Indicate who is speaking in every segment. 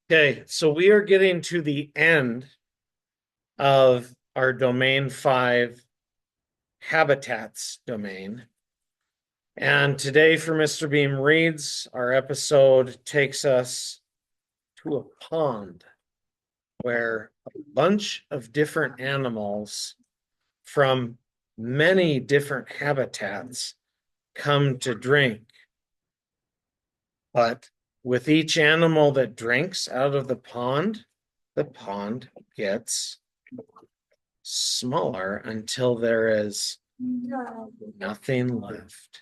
Speaker 1: Okay, so we are getting to the end of our domain 5 habitats domain. And today for Mr. Beam Reads, our episode takes us to a pond where a bunch of different animals from many different habitats come to drink. But with each animal that drinks out of the pond gets smaller until there is nothing left.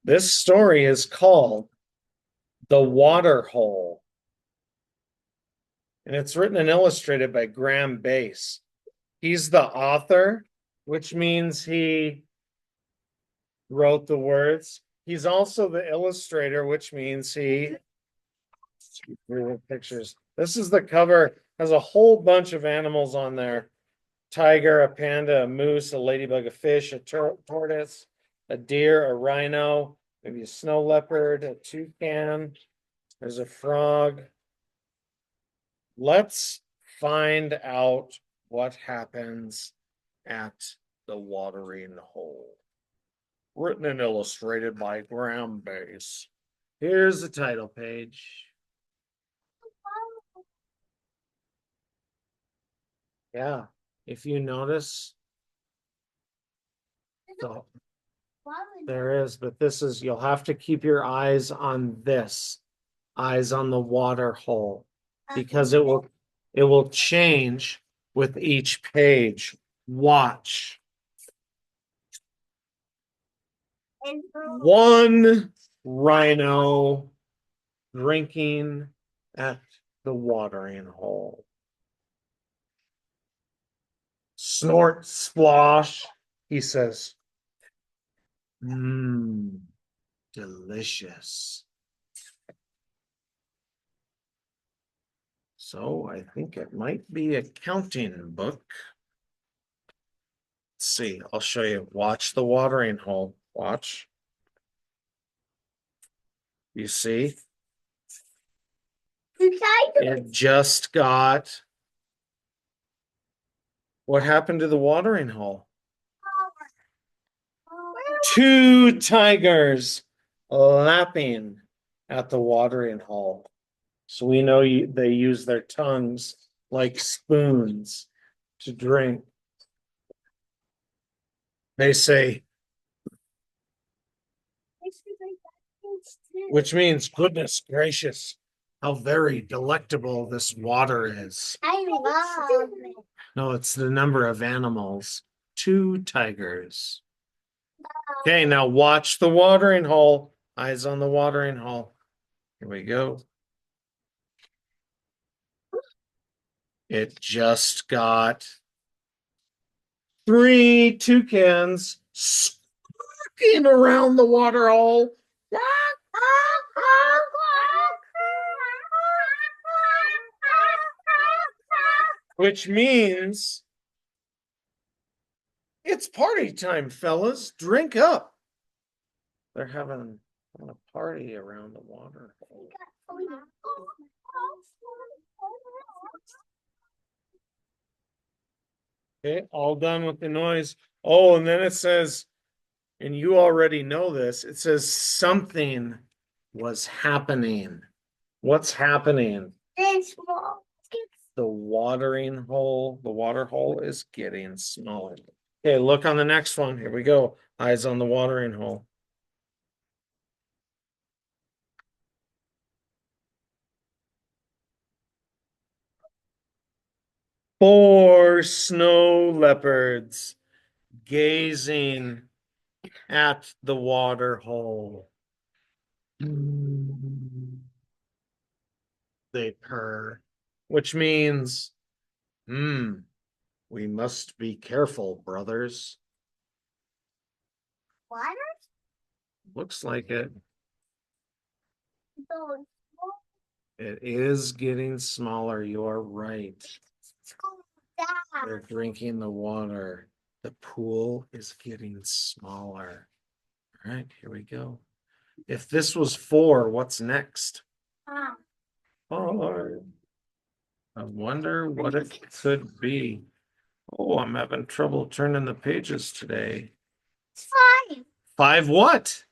Speaker 1: This story is called The Water Hole, and it's written and illustrated by Graham Bass. He's the author, which means he wrote the words. He's also the illustrator, which means he drew pictures. This is the cover, has a whole bunch of animals on there. Tiger, a panda, a moose, a ladybug, a fish, a tortoise, a deer, a rhino, maybe a snow leopard, a toucan. There's a frog. Let's find out what happens at the watering hole. Written and illustrated by Graham Bass. Here's the title page. Yeah, if you notice, so there is, but this is, you'll have to keep your eyes on this, eyes on the water hole, because it will change with each page. Watch. One rhino drinking at the watering hole. Snort, splosh, he says. Mmm, delicious. So I think it might be a counting book. Let's see, I'll show you. Watch the watering hole. Watch. You see? It just got. What happened to the watering hole? Two tigers lapping at the watering hole. So we know they use their tongues like spoons to drink. They say, which means, goodness gracious, how very delectable this water is.
Speaker 2: I love it.
Speaker 1: No, it's the number of animals. Two tigers. Okay, now watch the watering hole. Eyes on the watering hole. Here we go. It just got three toucans squawking around the water hole. Which means it's party time, fellas. Drink up. They're having a party around the water hole. Okay, all done with the noise. Oh, and then it says, and you already know this, it says something was happening. What's happening? The water hole is getting smaller. Okay, look on the next one. Here we go. Eyes on the watering hole. Four snow leopards gazing at the water hole. They purr, which means, we must be careful, brothers.
Speaker 2: Water?
Speaker 1: Looks like it. It is getting smaller. You are right. They're drinking the water. The pool is getting smaller. All right, here we go. If this was 4, what's next? hard. I wonder what it could be. Oh, I'm having trouble turning the pages today.
Speaker 2: Five.
Speaker 1: Five what?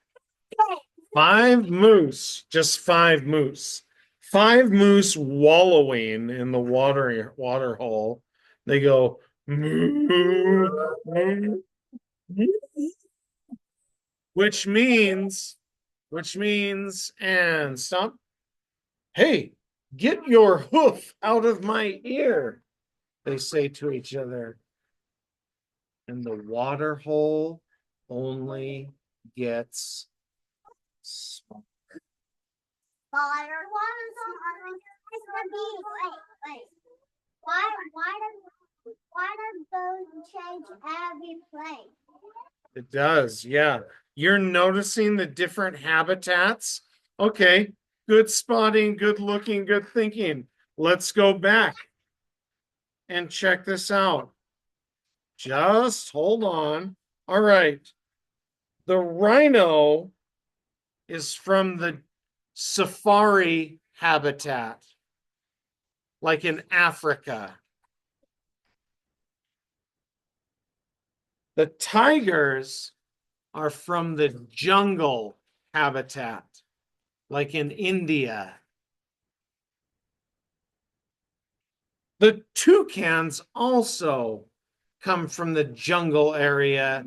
Speaker 1: Five moose, just five moose. Five moose wallowing in the water hole. They go moo, moo, moo, which means, and stop. Hey, get your hoof out of my ear, they say to each other. And the water hole only gets smaller.
Speaker 2: Wait. Why does those change every place?
Speaker 1: It does, yeah. You're noticing the different habitats? Okay, good spotting, good looking, good thinking. Let's go back and check this out. Just hold on. All right. The rhino is from the safari habitat, like in Africa. The tigers are from the jungle habitat, like in India. The toucans also come from the jungle area,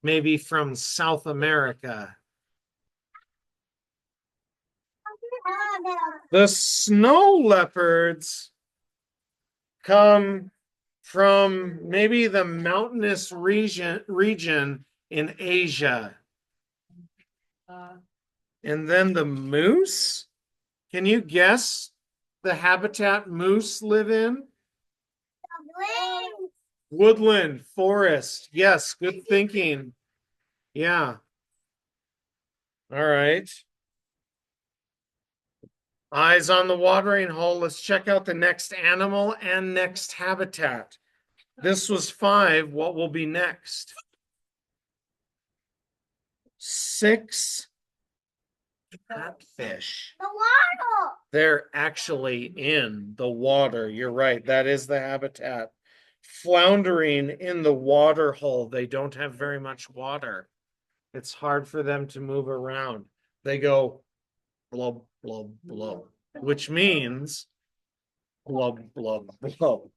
Speaker 1: maybe from South America. The snow leopards come from maybe the mountainous region in Asia. And then the moose, can you guess the habitat moose live in? Woodland, forest. Yes, good thinking. Yeah. All right. Eyes on the watering hole. Let's check out the next animal and next habitat. This was 5. What will be next? 6. Catfish.
Speaker 2: The water.
Speaker 1: They're actually in the water. You're right. That is the habitat. Floundering in the water hole. They don't have very much water. It's hard for them to move around. They go blub, blub, blub, which means blub, blub, blub.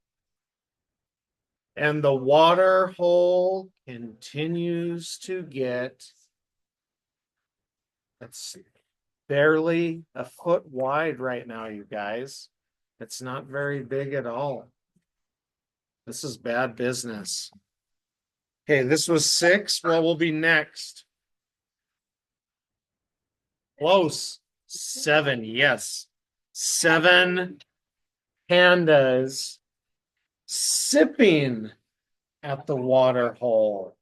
Speaker 1: And the water hole continues to get, it's barely a foot wide right now, you guys. It's not very big at all. This is bad business. Okay, this was 6. What will be next? Close. 7, yes. 7 pandas sipping at the water hole.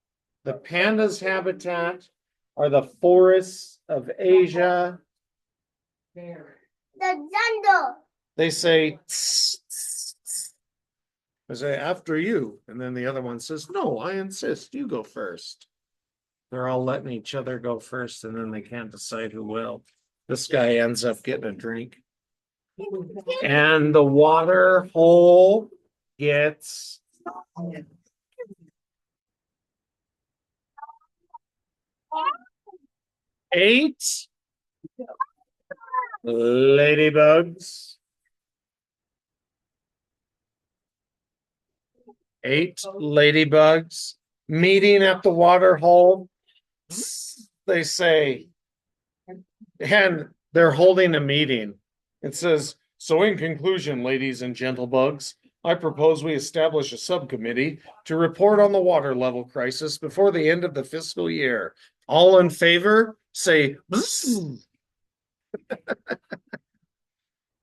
Speaker 1: The panda's habitat are the forests of Asia.
Speaker 2: The jungle.
Speaker 1: They say, tss, tss, tss. I say, after you. And then the other one says, no, I insist, you go first. They're all letting each other go first, and then they can't decide who will. This guy ends up getting a drink. And the water hole gets 8 ladybugs. 8 ladybugs meeting at the water hole. They say, and they're holding a meeting. It says, so in conclusion, ladies and gentlebugs, I propose we establish a subcommittee to report on the water level crisis before the end of the fiscal year. All in favor, say,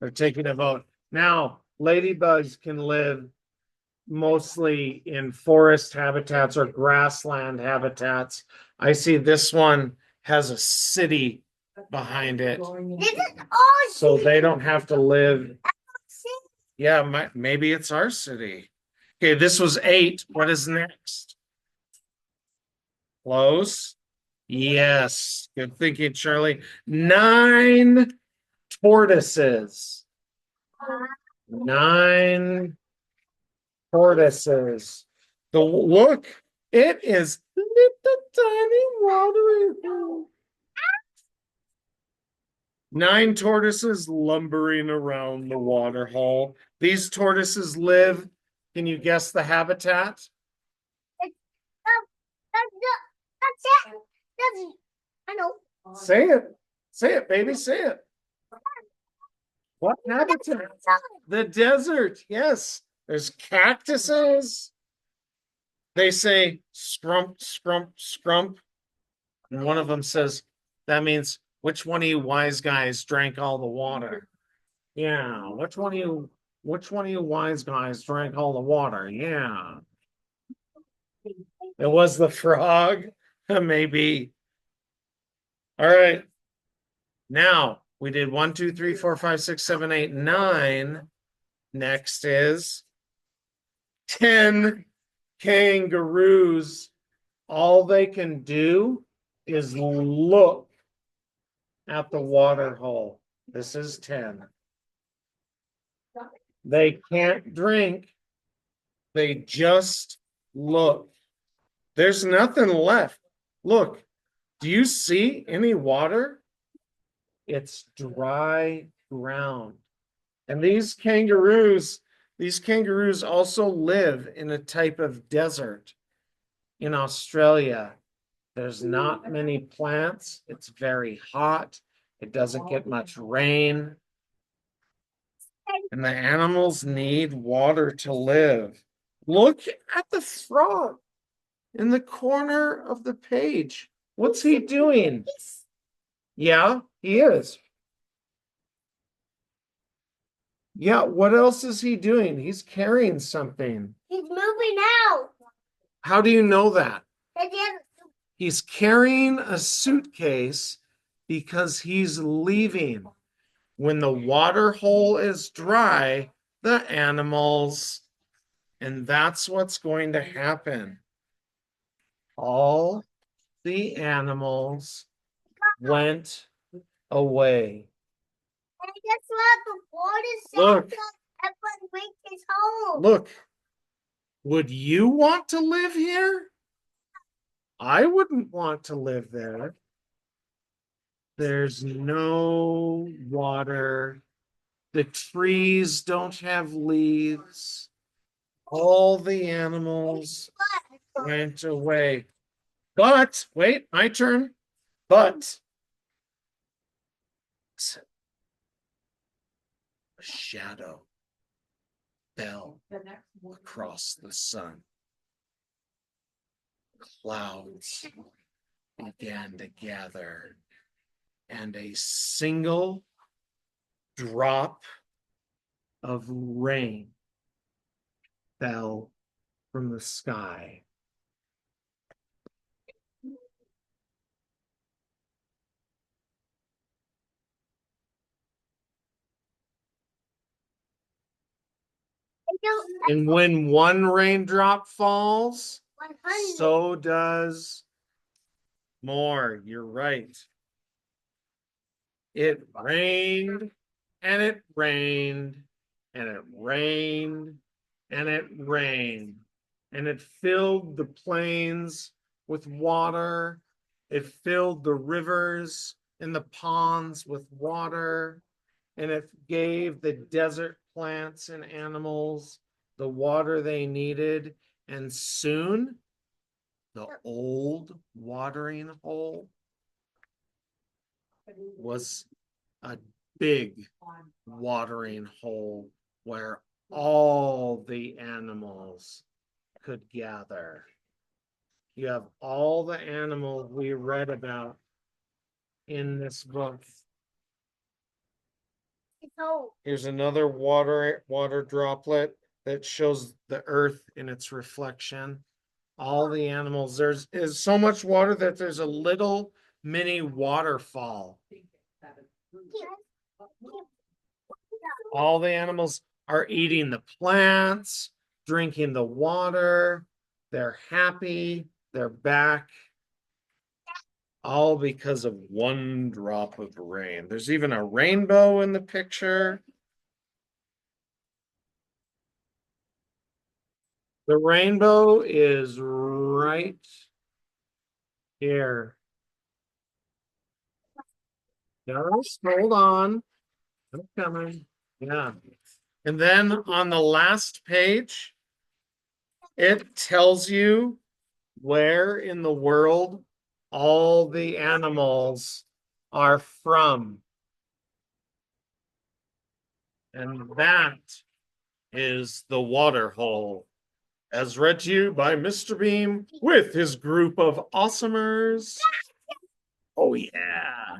Speaker 1: they're taking a vote. Now, ladybugs can live mostly in forest habitats or grassland habitats. I see this one has a city behind it.
Speaker 2: This is all
Speaker 1: So they don't have to live. Yeah, maybe it's our city. Okay, this was 8. What is next? Close. Yes. Good thinking, Charlie. 9 tortoises. 9 tortoises. Look, it is little tiny watering hole. 9 tortoises lumbering around the water hole. These tortoises live, can you guess the habitat?
Speaker 2: That's it. I know.
Speaker 1: Say it. Say it, baby. Say it. What habitat? The desert. Yes. There's cactuses. They say scrump, scrump, scrump. And one of them says, that means which one of you wise guys drank all the water? Yeah. Which one of you wise guys drank all the water? Yeah. It was the frog. Maybe. All right. Now we did 1, 2, 3, 4, 5, 6, 7, 8, 9. Next is 10 kangaroos. All they can do is look at the water hole. This is 10. They can't drink. They just look. There's nothing left. Look, do you see any water? It's dry ground. And these kangaroos also live in a type of desert in Australia. There's not many plants. It's very hot. It doesn't get much rain. And the animals need water to live. Look at the frog in the corner of the page. What's he doing? Yeah, he is. Yeah, what else is he doing? He's carrying something.
Speaker 2: He's moving out.
Speaker 1: How do you know that?
Speaker 2: They didn't-
Speaker 1: He's carrying a suitcase because he's leaving. When the water hole is dry, the animals, and that's what's going to happen. All the animals went away.
Speaker 2: And guess what? The water
Speaker 1: Look.
Speaker 2: soaked up everyone went his home.
Speaker 1: Look, would you want to live here? I wouldn't want to live there. There's no water. The trees don't have leaves. All the animals went away. But, wait, my turn. But, a shadow fell across the sun. Clouds began to gather, and a single drop of rain fell from the sky. And when one raindrop falls,
Speaker 2: 100.
Speaker 1: so does more. You're right. It rained and it rained and it rained and it rained and it filled the plains with water. It filled the rivers and the ponds with water, and it gave the desert plants and animals the water they needed. And soon the old watering hole was a big watering hole where all the animals could gather. You have all the animals we read about in this book.
Speaker 2: It's old.
Speaker 1: Here's another water droplet that shows the earth in its reflection. All the animals, is so much water that there's a little mini waterfall. All the animals are eating the plants, drinking the water. They're happy. They're back. All because of one drop of rain. There's even a rainbow in the picture. The rainbow is right here. Just hold on. I'm coming. Yeah. And then on the last page, it tells you where in the world all the animals are from. And that is the water hole, as read to you by Mr. Beam with his group of awesomers. Oh, yeah.